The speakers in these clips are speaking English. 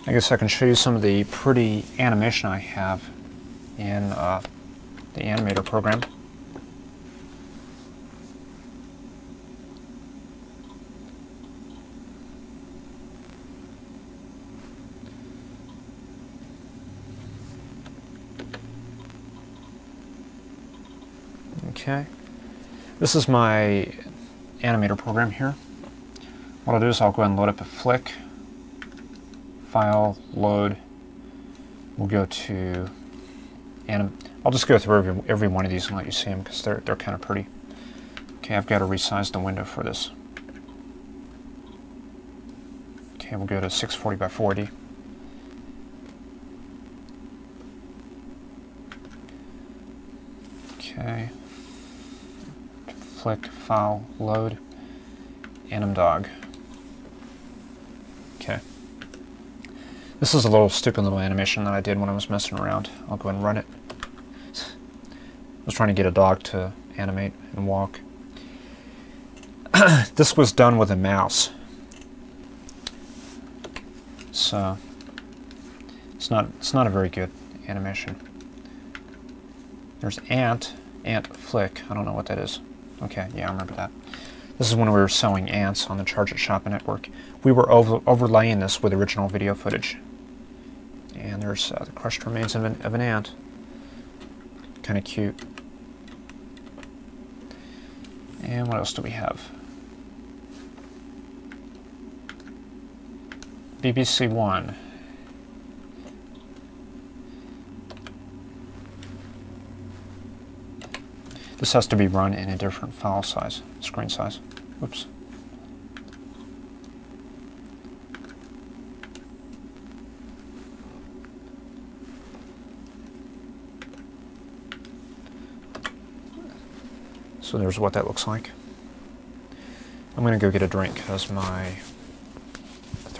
I guess I can show you some of the pretty animation I have in the Animator program. Okay, this is my Animator program here. What I'll do is I'll go ahead and load up a flick. File, load. We'll go to I'll just go through every one of these and let you see them because they're kind of pretty. Okay, I've got to resize the window for this. Okay, we'll go to 640 by 40. Okay. Flick, file, load, Animdog. Okay. This is a little stupid little animation that I did when I was messing around. I'll go ahead and run it. I was trying to get a dog to animate and walk. This was done with a mouse. So it's not a very good animation. There's ant flick. I don't know what that is. Okay, yeah, I remember that. This is when we were sewing ants on the Charge It Shop network. We were overlaying this with original video footage. And there's the crushed remains of an ant. Kind of cute. And what else do we have? BBC One. This has to be run in a different file size, screen size. Oops. So there's what that looks like. I'm going to go get a drink because my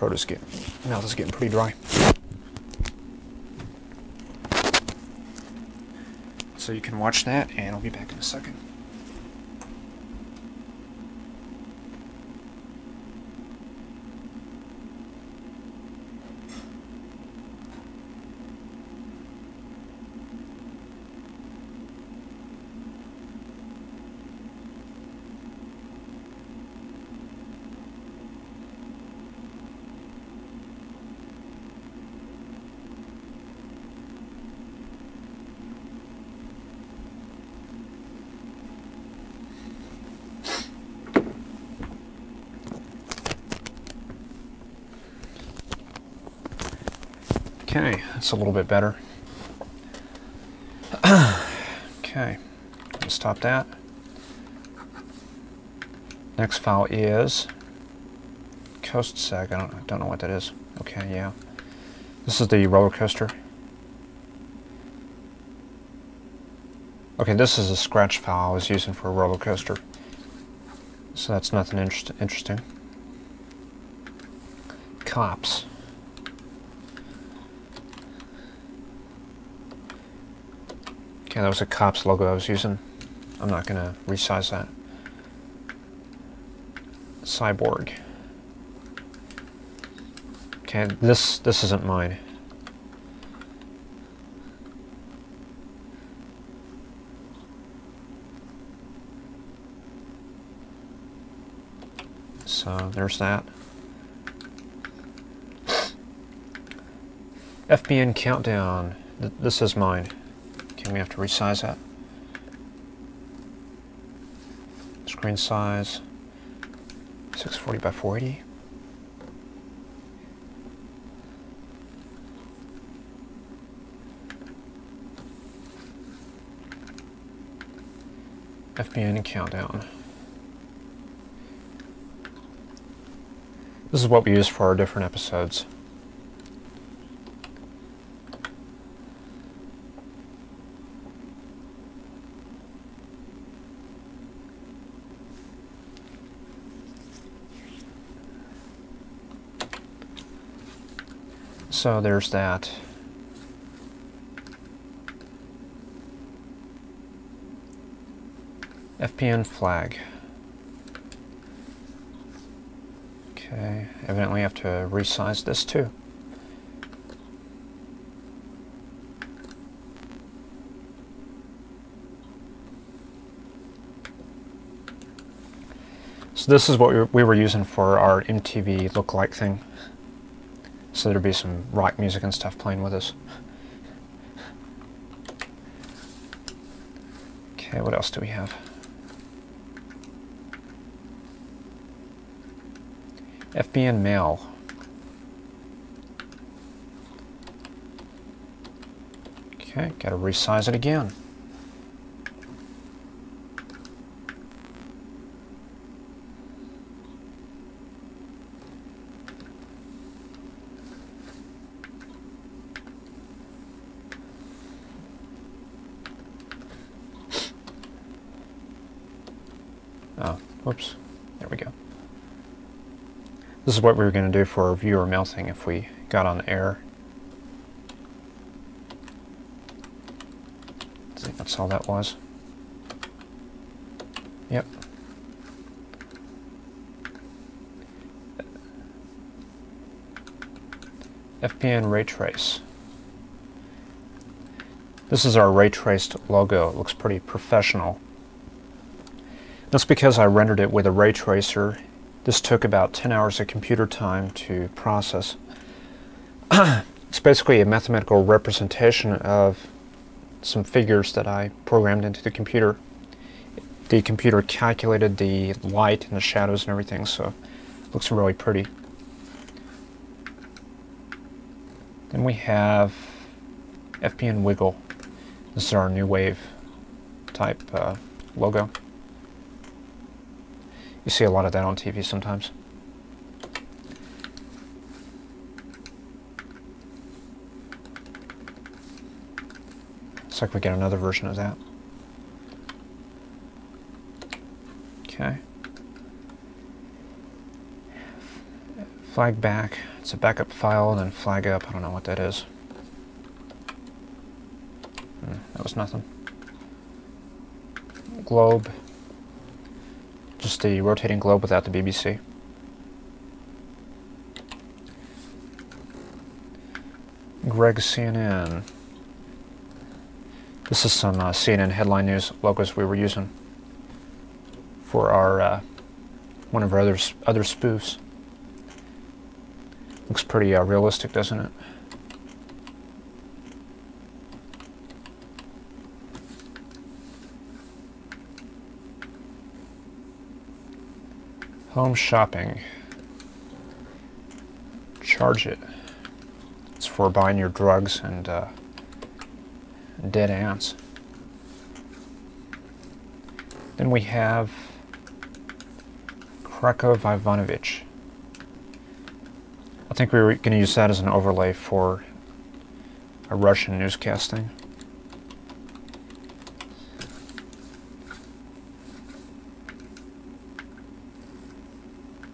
mouth is getting pretty dry. So you can watch that, and I'll be back in a second. Okay, that's a little bit better. Okay, let's stop that. Next file is Coast Seg. I don't know what that is. Okay, yeah. This is the roller coaster. Okay, this is a scratch file I was using for a roller coaster. So that's nothing interesting. Cops. Okay, that was a Cops logo I was using. I'm not going to resize that. Cyborg. Okay, this isn't mine. So there's that. FBN Countdown. This is mine. Okay, we have to resize that. Screen size 640 by 480. FBN Countdown. This is what we use for our different episodes. So there's that. FPN flag. Okay, evidently I have to resize this too. So this is what we were using for our MTV lookalike thing. So there'd be some rock music and stuff playing with us. Okay, what else do we have? FBN mail. Okay, gotta resize it again. Oh, whoops. There we go. This is what we were going to do for our viewer mail thing if we got on the air. I think that's all that was. Yep. FBN ray trace. This is our ray traced logo. It looks pretty professional. That's because I rendered it with a ray tracer. This took about 10 hours of computer time to process. It's basically a mathematical representation of some figures that I programmed into the computer. The computer calculated the light and the shadows and everything, so it looks really pretty. Then we have FBN Wiggle. This is our new wave type logo. You see a lot of that on TV sometimes. Looks like we get another version of that. Okay. Flag back. It's a backup file, and then flag up. I don't know what that is. That was nothing. Globe. Just the rotating globe without the BBC. Greg CNN. This is some CNN headline news logos we were using for our one of our other spoofs. Looks pretty realistic, doesn't it? Home shopping. Charge it. It's for buying your drugs and dead ants. Then we have Krakow Ivanovich. I think we were going to use that as an overlay for a Russian newscasting.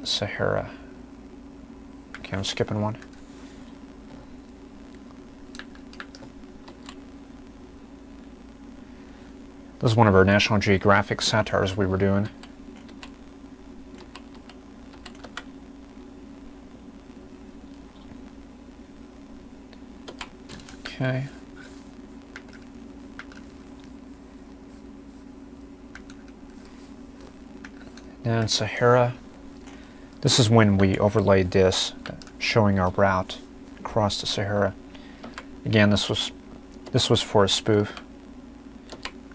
Sahara. Okay, I'm skipping one. This is one of our National Geographic satires we were doing. Okay. Then Sahara. This is when we overlaid this, showing our route across the Sahara. Again, this was for a spoof.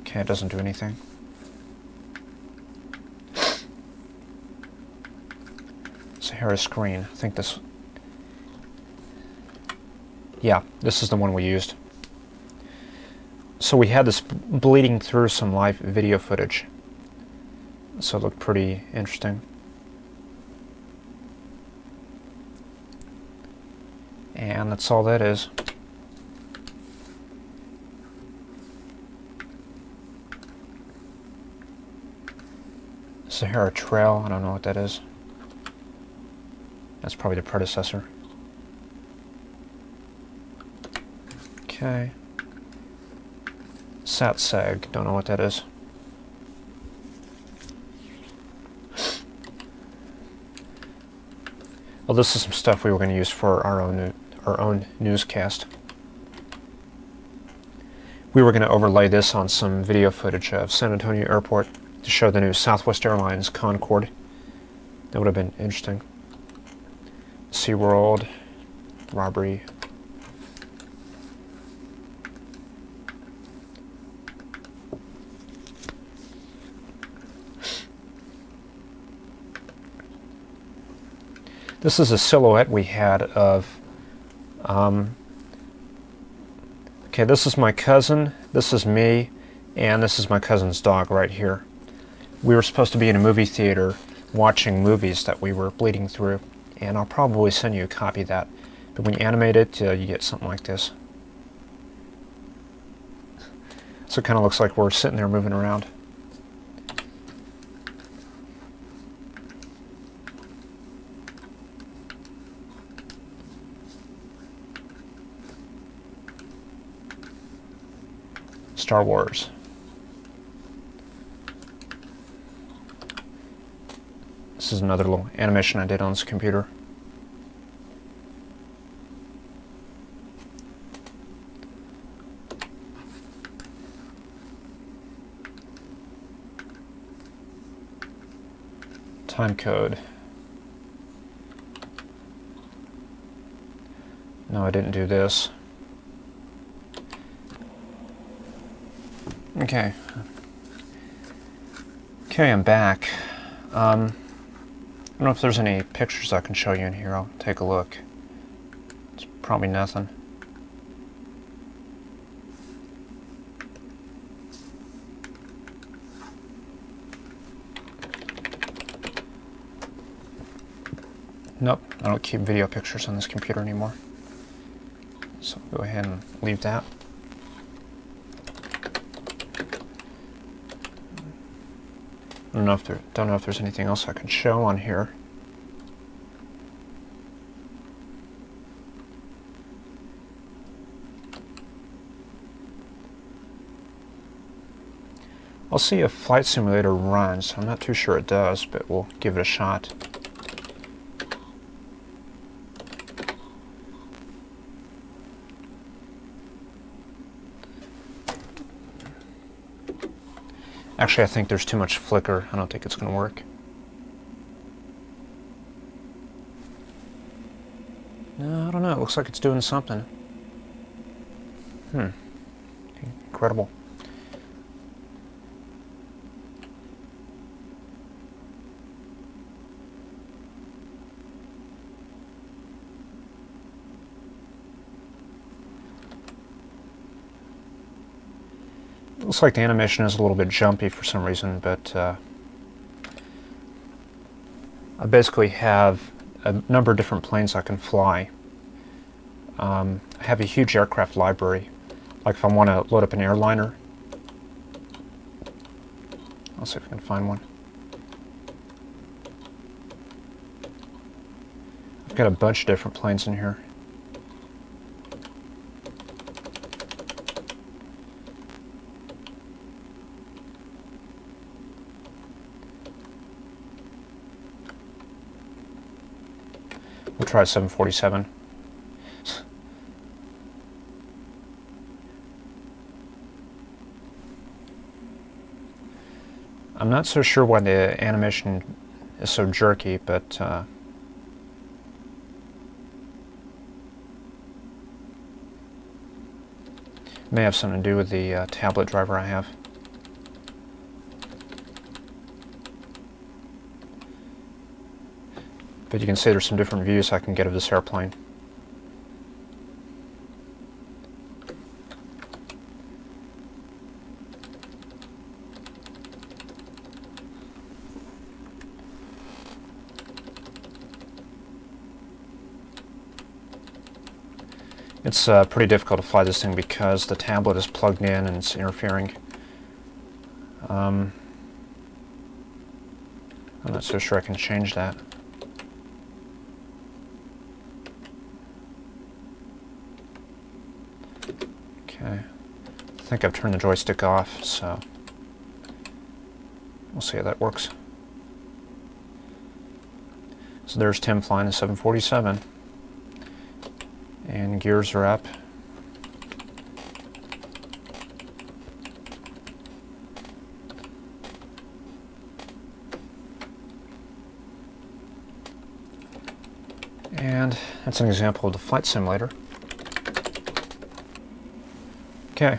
Okay, it doesn't do anything. Sahara screen. I think this... Yeah, this is the one we used. So we had this bleeding through some live video footage. So it looked pretty interesting. And that's all that is. Sahara Trail, I don't know what that is. That's probably the predecessor. Okay. Satsag, don't know what that is. Well, this is some stuff we were going to use for our own newscast. We were going to overlay this on some video footage of San Antonio Airport to show the new Southwest Airlines Concorde That would have been interesting. SeaWorld, robbery. This is a silhouette we had of, okay, this is my cousin, this is me, and this is my cousin's dog right here. We were supposed to be in a movie theater watching movies that we were bleeding through, and I'll probably send you a copy of that. But when you animate it, you get something like this. So it kind of looks like we're sitting there moving around. Star Wars. This is another little animation I did on this computer. Time code. No, I didn't do this. Okay. Okay, I'm back. I don't know if there's any pictures I can show you in here. I'll take a look. It's probably nothing. Nope, I don't keep video pictures on this computer anymore. So I'll go ahead and leave that. Don't know if there's anything else I can show on here. I'll see if Flight Simulator runs. I'm not too sure it does, but we'll give it a shot. Actually, I think there's too much flicker. I don't think it's going to work. No, I don't know. It looks like it's doing something. Incredible. Looks like the animation is a little bit jumpy for some reason, but I basically have a number of different planes I can fly. I have a huge aircraft library. Like if I want to load up an airliner, I'll see if I can find one. I've got a bunch of different planes in here. We'll try 747. I'm not so sure why the animation is so jerky, but may have something to do with the tablet driver I have. But you can see there's some different views I can get of this airplane. It's pretty difficult to fly this thing because the tablet is plugged in and it's interfering. I'm not so sure I can change that. Okay, I think I've turned the joystick off, so we'll see how that works. So there's Tim flying a 747. And gears are up. And that's an example of the flight simulator. Okay,